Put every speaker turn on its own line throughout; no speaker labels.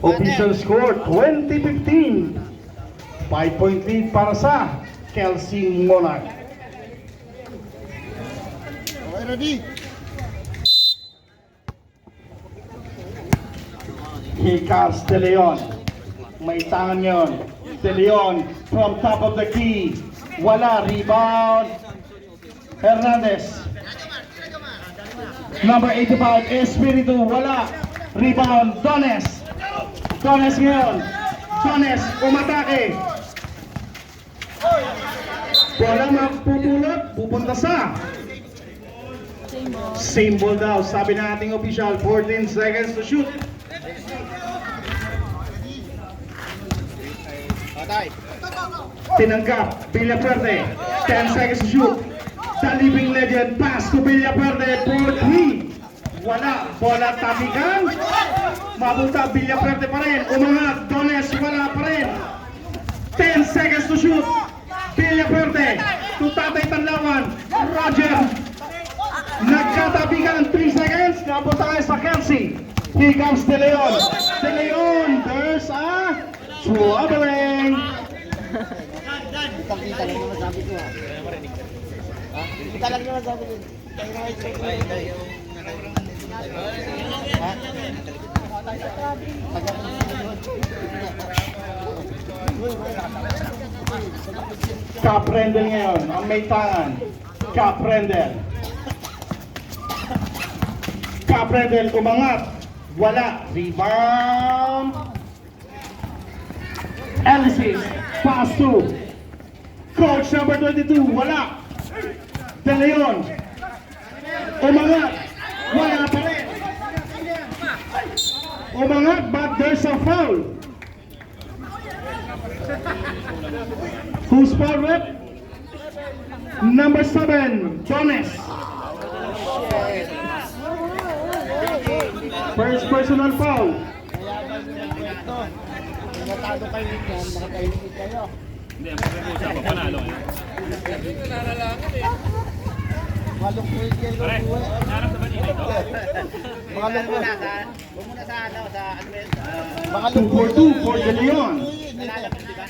Official score 20-15. 5-point lead para sa Kelsey Monarch.
Okay, ready?
Here comes De Leon. May tangan yun. De Leon from top of the key. Wala. Rebound. Hernandez. Number 85, Espiritu. Wala. Rebound. Dones. Dones ngayon. Dones umatake. Bola magpupulot. Pupunta sa same ball daw. Sabi ng ating official, 14 seconds to shoot. Tinanggap, Villaferde, 10 seconds to shoot. The living legend, pass to Villaferde for 3. Wala, bola tapikan. Mabuta, Villaferde pa rin. Umangat, Dones, wala pa rin. 10 seconds to shoot. Villaferde, to Tatay Tanlawan. Roger, nagkatapikan, 3 seconds. Napunta tayo sa Kelsey. Here comes De Leon. De Leon, there's a troubling.
Kita lang naman sabi ko ha. Kita lang naman sabi ko.
Caprendel ngayon, ang may tangan. Caprendel. Caprendel umangat. Wala. Rebound. Elysis. Pass to coach number 22. Wala. De Leon. Umangat. Wala pa rin. Umangat but there's a foul. Who's foul rep? Number 7, Dones. First personal foul.
Natado kayo niyan, makatahimik kayo.
Hindi, ang pag-uusapan, panalo eh.
Malungkot kayo.
Pare, narap sa banila ito.
Malungkot.
Huwag muna sa ano, sa admin.
2 for 2 for De Leon.
Nalalapit, di ba?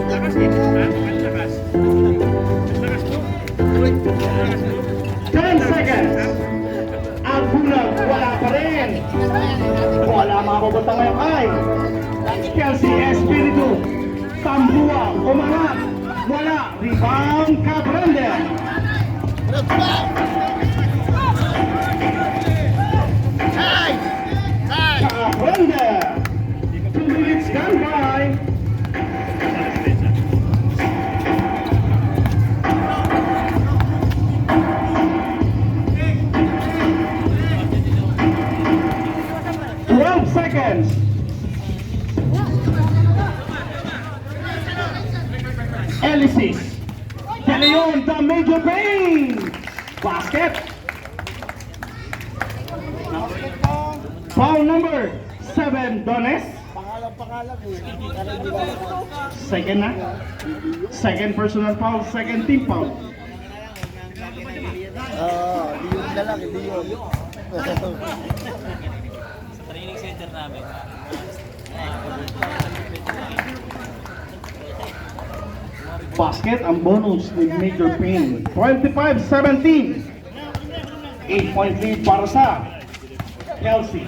Lakas eh. Ang lakas. Lakas mo.
10 seconds. Ang bulag, wala pa rin. Wala makupunta ngayon ay Kelsey Espiritu. Tambua, umangat. Wala. Rebound, Cabrandel. Cabrandel. 2 minutes gone by. Seconds. Elysis. De Leon, the major pain. Basket. Foul number 7, Dones.
Pangalan eh.
Second na. Second personal foul, second team foul.
Di yun na lang, di yun.
Training center namin.
Basket ang bonus ni Major Payne. 25-17. 8-point lead para sa Kelsey.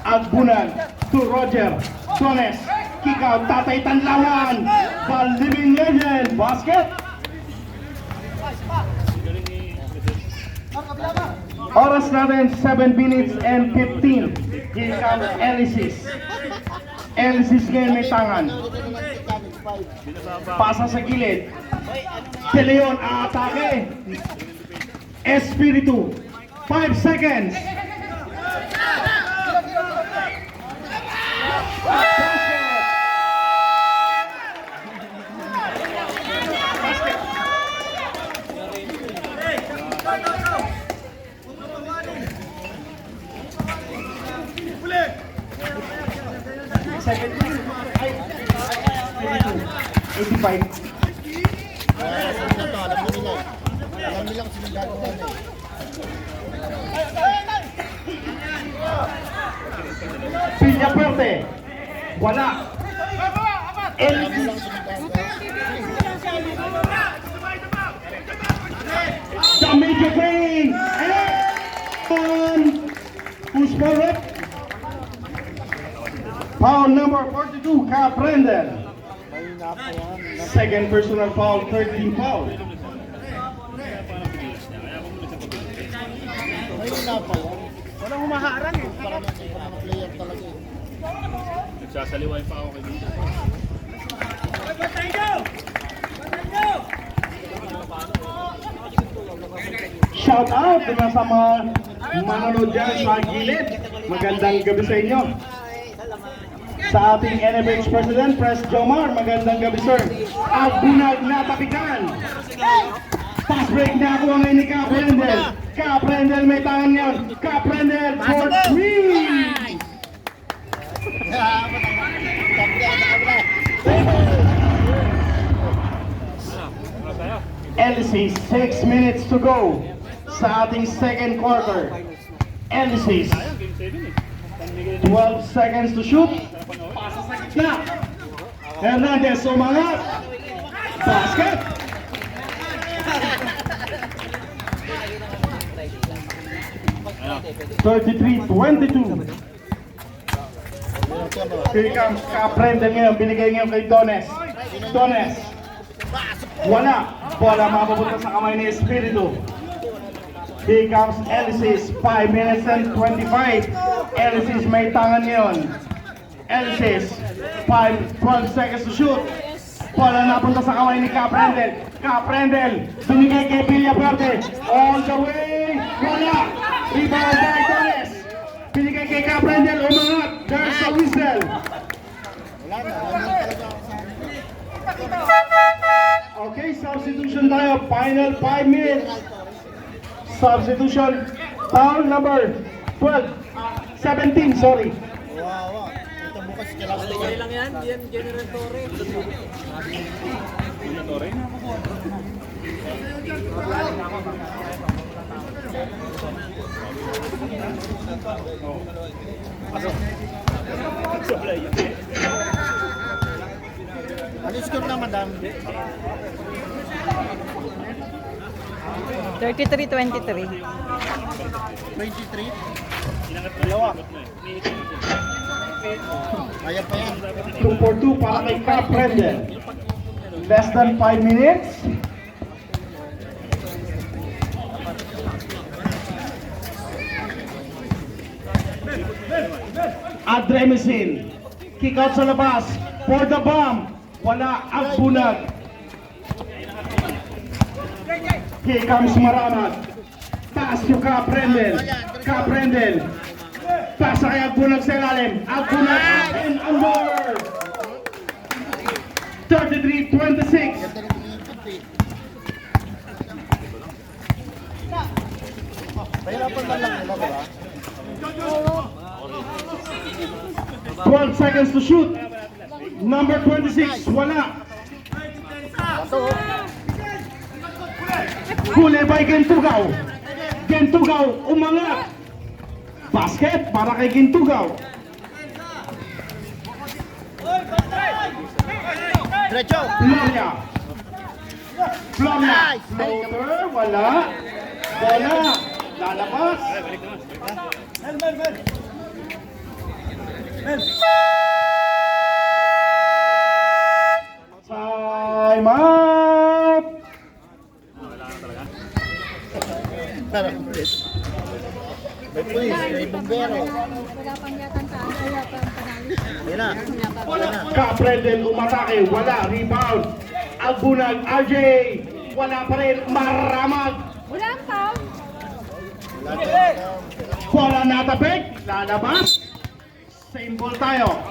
Agbunan to Roger. Dones. Kick out. Tatay Tanlawan. The living legend. Basket. Oras natin 7 minutes and 15. Here comes Elysis. Elysis ngayon may tangan. Pasa sa gilid. De Leon aatake. Espiritu. 5 seconds. Second. Ay. 85.
Alam mo nila eh. Marami lang silang gagawa na eh.
Villapuerte. Wala.
Marami lang silang gagawa.
The major game. And who's forward? Foul number 42, Caprendel.
Mahina pa yan.
Second personal foul, 13 foul.
Mahina pa yan.
Walang humaharang eh.
Para mga player talaga eh.
Nagsasaliway pa ako kay dito.
Shout out dun sa mga manonood dyan sa gilid. Magandang gabi sa inyo. Sa ating NFH President, Pres Jomar, magandang gabi sir. Agbunag na tapikan. Fast break na ako ngayon ni Caprendel. Caprendel may tangan ngayon. Caprendel for 3. LC, 6 minutes to go sa ating second quarter. LC, 12 seconds to shoot. Pasa sa gitna. Hernandez umangat. Basket. (33-22). Here comes Caprendel ngayon. Binigay ngayon kay Dones. Dones. Wala. Bola mapupunta sa kamay ni Espiritu. Here comes Elisis. 5 minutes and 25. Elisis may tangan ngayon. Elisis. 12 seconds to shoot. Bola napunta sa kamay ni Caprendel. Caprendel. Binigay kay Villapuerte. All the way. Wala. Rebound by Dones. Binigay kay Caprendel. Umangat. There's a whistle. Okay, substitution tayo. Final 5 minutes. Substitution. Foul number 12. 17, sorry.
Wow. Ito bukas kailangan
Sorry lang yan, yan General Torre.
Ano score na madam?
33-23.
23?
Dalawa.
Kaya pa yan.
2 for 2 para kay Caprendel. Less than 5 minutes. Adremesin. Kick out sa labas. For the bomb. Wala. Agbunag. Here comes Maramat. Pass to Caprendel. Caprendel. Pass kay Agbunag sa ilalim. Agbunag up and under. 33-26.
Ganda rin pinipit eh. Mahirapan man lang nila, diba?
12 seconds to shoot. Number 26, wala. Huli by Gentugaw. Gentugaw, umangat. Basket para kay Gentugaw.
Diretso!
Floria. Floria. Floater, wala. Bola. Lalabas. Time out.
May pulis, may bombero.
Wala pang yatang taan, wala pang panalo.
Yan na. Yan na.
Caprendel umatake, wala. Rebound. Agbunag, RJ. Wala pa rin. Maramag.
Wala ang foul.
Bola natapik. Lalabas. Same ball tayo.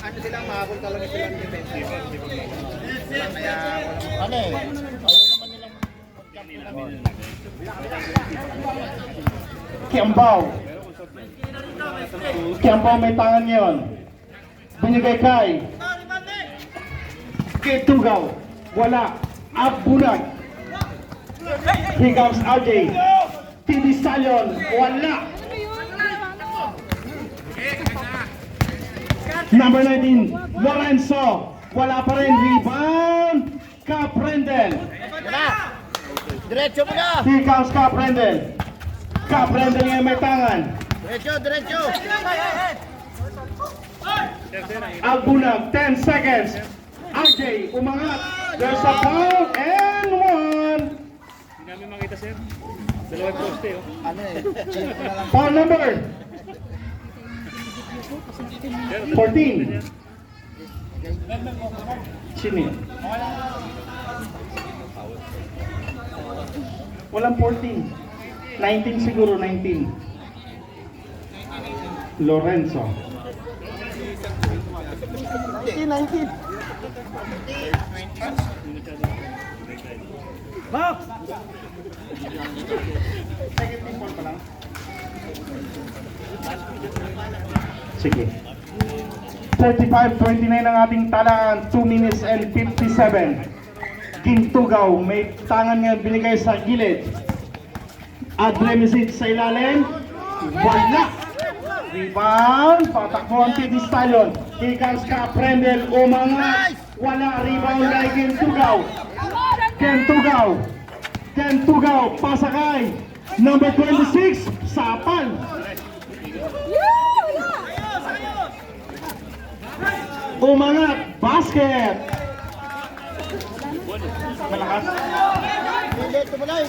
Ano silang mahabol talaga silang defensive.
Ano eh? Ayaw naman nilang
Kiambao. Kiambao may tangan ngayon. Binigay kay Ketugaw. Wala. Agbunag. Here comes RJ. TD Stallion. Wala. Number 19, Lorenzo. Wala pa rin. Rebound. Caprendel.
Diretso mo na!
Here comes Caprendel. Caprendel ngayon may tangan.
Diretso!
Albunag, 10 seconds. RJ, umangat. There's a foul and one.
Hindi namin makita, sir. Dalawang poste, oh.
Ano eh? Chill ko na lang.
Foul number 14. Sino yun? Walang 14. 19 siguro, 19. Lorenzo.
19.
Sige. 35-29 ang ating talaan. 2 minutes and 57. Gintugaw, may tangan nga binigay sa gilid. Adremisid sa ilalim. Wala. Rebound. Patakbo ang TD Stallion. Here comes Caprendel. Umangat. Wala. Rebound kay Gintugaw. Gintugaw. Pasakay. Number 26. Sapal. Umangat. Basket. Malakas.
Hindi tumulay.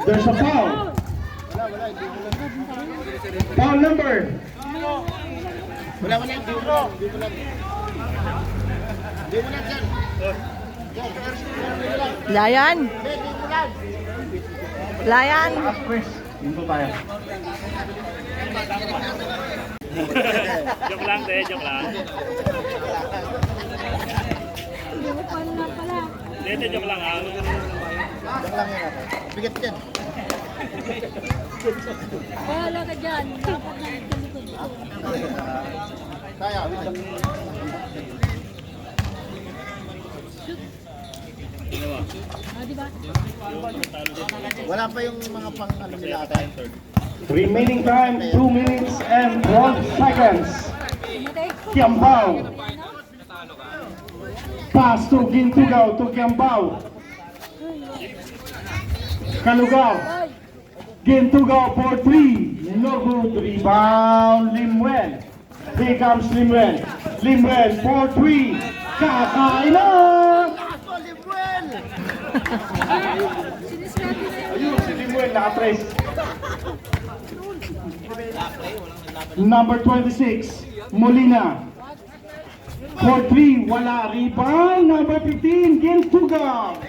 There's a foul. Foul number.
Wala. Di mo lang dyan.
Layan. Layan.
Last press. Dito tayo.
Joke lang, joke lang. Hindi, joke lang, ah.
Diyan lang yan ako. Bigat yan.
Wala ka dyan.
Kaya. Wala pa yung mga pang ano nila ata.
Remaining time 2 minutes and 12 seconds. Kiambao. Pass to Gintugaw to Kiambao. Kalugaw. Gintugaw for 3. No good. Rebound. Limwell. Here comes Limwell. Limwell for 3. Kakain na! Ayun, si Limwell nakatrace. Number 26, Molina. For 3, wala. Rebound. Number 15, Gintugaw.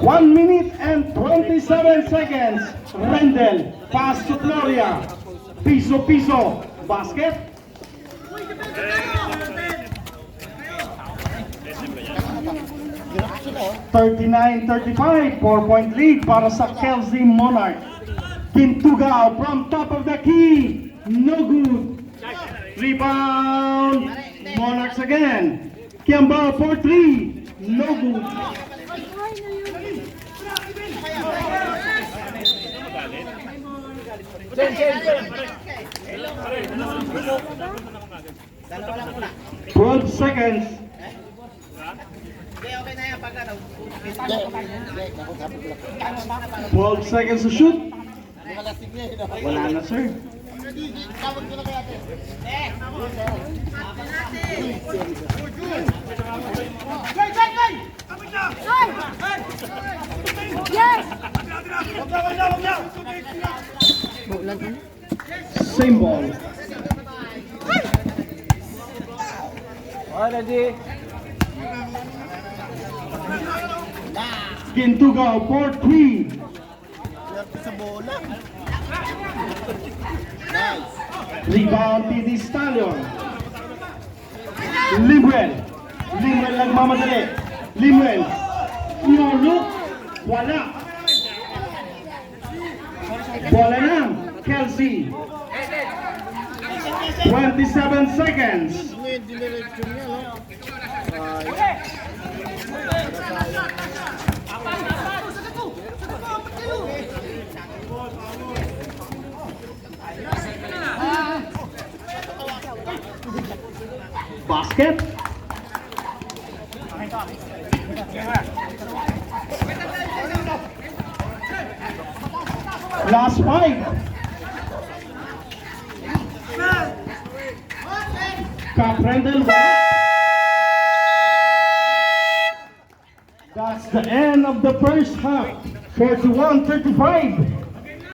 One minute and 27 seconds. Rendell. Pass to Gloria. Piso. Basket. 39-35, 4-point lead para sa Kelsey Monarch. Gintugaw from top of the key. No good. Rebound. Monarchs again. Kiambao for 3. No good.
Dalawa lang muna.
12 seconds.
Okay na yan pag ano.
12 seconds to shoot.
Malasig niya yun.
Wala na, sir.
Tawag ko na kaya ate.
Yes!
Same ball. Gintugaw for 3.
Swerte sa bola.
Rebound TD Stallion. Limwell nagmamadali. Limwell. No look. Wala. Bola ng Kelsey. 27 seconds.
May diniretso niya, no?
Basket. Last 5. Kaprendel. That's the end of the first half. 41-35.